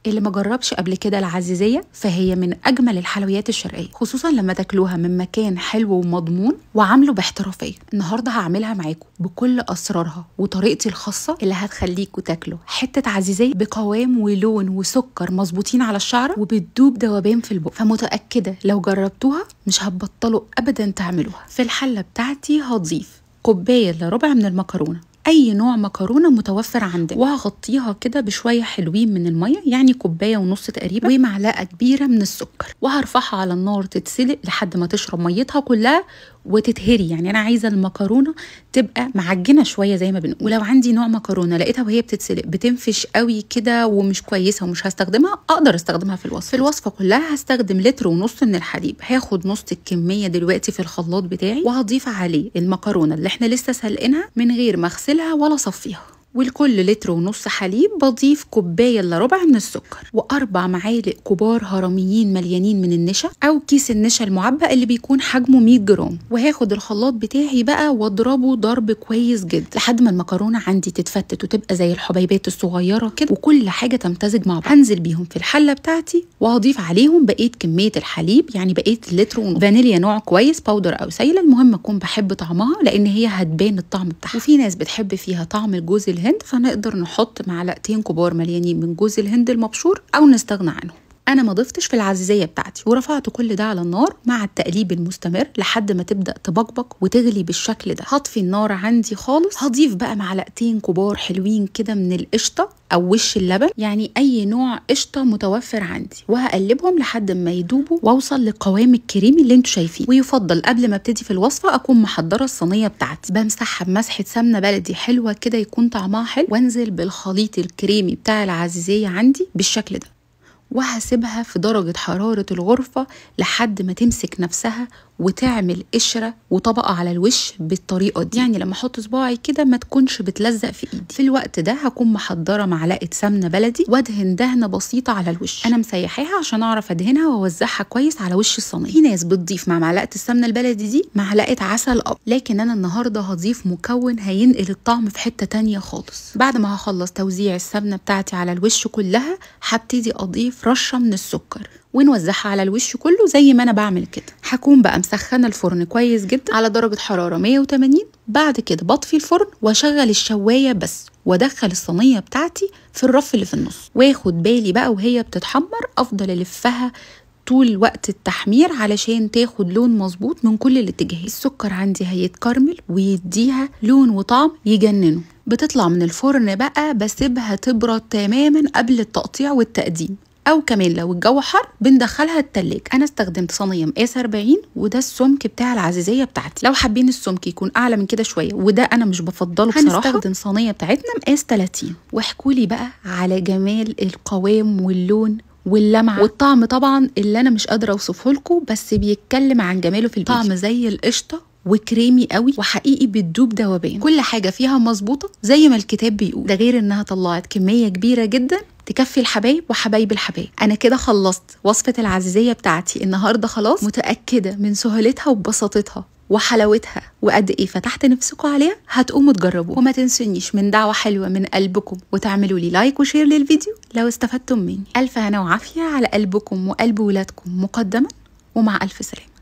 اللي ما جربش قبل كده العزيزيه فهي من اجمل الحلويات الشرقيه، خصوصا لما تاكلوها من مكان حلو ومضمون وعامله باحترافيه. النهارده هعملها معاكم بكل اسرارها وطريقتي الخاصه اللي هتخليكم تاكلوا حته عزيزيه بقوام ولون وسكر مظبوطين على الشعره وبتدوب دوبان في البق، فمتاكده لو جربتوها مش هتبطلوا ابدا تعملوها. في الحله بتاعتي هضيف كوبايه الا ربع من المكرونه، اي نوع مكرونه متوفر عندنا، وهغطيها كده بشويه حلوين من الميه، يعني كوبايه ونص تقريبا، ومعلقه كبيره من السكر، وهرفعها على النار تتسلق لحد ما تشرب ميتها كلها وتتهري. يعني انا عايزه المكرونه تبقى معجنه شويه زي ما بنقول. ولو عندي نوع مكرونه لقيتها وهي بتتسلق بتنفش قوي كده ومش كويسه ومش هستخدمها، اقدر استخدمها في الوصفه. في الوصفه كلها هستخدم لتر ونص من الحليب. هاخد نص الكميه دلوقتي في الخلاط بتاعي وهضيف عليه المكرونه اللي احنا لسه سلقينها من غير ما اغسلها ولا اصفيها. ولكل لتر ونص حليب بضيف كوبايه الا ربع من السكر، واربع معالق كبار هرميين مليانين من النشا او كيس النشا المعبأ اللي بيكون حجمه 100 جرام. وهاخد الخلاط بتاعي بقى واضربه ضرب كويس جدا لحد ما المكرونه عندي تتفتت وتبقى زي الحبيبات الصغيره كده وكل حاجه تمتزج مع بعض. هنزل بيهم في الحله بتاعتي وهضيف عليهم بقيه كميه الحليب، يعني بقيه اللتر ونص. فانيليا نوع كويس، باودر او سايله، المهم اكون بحب طعمها لان هي هتبان الطعم بتاعها. وفي ناس بتحب فيها طعم الجوز الهند، فنقدر نحط معلقتين كبار مليانين من جوز الهند المبشور او نستغنى عنه. انا ما ضفتش في العزيزيه بتاعتي، ورفعت كل ده على النار مع التقليب المستمر لحد ما تبدا تبقبق وتغلي بالشكل ده. هطفي النار عندي خالص. هضيف بقى معلقتين كبار حلوين كده من القشطه او وش اللبن، يعني اي نوع قشطه متوفر عندي، وهقلبهم لحد ما يدوبوا واوصل للقوام الكريمي اللي انتوا شايفينه. ويفضل قبل ما ابتدي في الوصفه اكون محضره الصينيه بتاعتي، بمسحها بمسحه سمنه بلدي حلوه كده يكون طعمها حلو، وانزل بالخليط الكريمي بتاع العزيزيه عندي بالشكل ده، وهسيبها في درجة حرارة الغرفة لحد ما تمسك نفسها وتعمل قشرة وطبقة على الوش بالطريقة دي. يعني لما احط صباعي كده ما تكونش بتلزق في ايدي. في الوقت ده هكون محضرة معلقة سمنة بلدي وادهن دهنة بسيطة على الوش. انا مسيحاها عشان اعرف ادهنها واوزعها كويس على وش الصينية. في ناس بتضيف مع معلقة السمنة البلدي دي معلقة عسل ابيض، لكن انا النهاردة هضيف مكون هينقل الطعم في حتة تانية خالص. بعد ما هخلص توزيع السمنة بتاعتي على الوش كلها هبتدي اضيف رشة من السكر ونوزعها على الوش كله زي ما انا بعمل كده. هكون بقى مسخنه الفرن كويس جدا على درجه حراره 180. بعد كده بطفي الفرن واشغل الشوايه بس، وادخل الصينيه بتاعتي في الرف اللي في النص، واخد بالي بقى وهي بتتحمر افضل الفها طول وقت التحمير علشان تاخد لون مظبوط من كل الاتجاهات. السكر عندي هيتكرمل ويديها لون وطعم يجننوا. بتطلع من الفرن بقى بسيبها تبرد تماما قبل التقطيع والتقديم، او كمان لو الجو حر بندخلها التلاجة. انا استخدمت صينيه مقاس 40 وده السمك بتاع العزيزيه بتاعتي. لو حابين السمك يكون اعلى من كده شويه وده انا مش بفضله بصراحه، هنستخدم صينيه بتاعتنا مقاس 30. واحكوا لي بقى على جمال القوام واللون واللمعه والطعم طبعا اللي انا مش قادره اوصفه لكم، بس بيتكلم عن جماله في الفيديو. طعم زي القشطه وكريمي قوي وحقيقي بتدوب دوبان، كل حاجه فيها مظبوطه زي ما الكتاب بيقول. ده غير انها طلعت كميه كبيره جدا تكفي الحبايب وحبايب الحبايب. انا كده خلصت وصفه العزيزيه بتاعتي النهارده خلاص. متاكده من سهولتها وبساطتها وحلاوتها وقد ايه فتحت نفسكم عليها. هتقوموا تجربوها، وما تنسونيش من دعوه حلوه من قلبكم وتعملوا لي لايك وشير للفيديو لو استفدتم مني. الف هنا وعافيه على قلبكم وقلب ولادكم مقدما، ومع الف سلامه.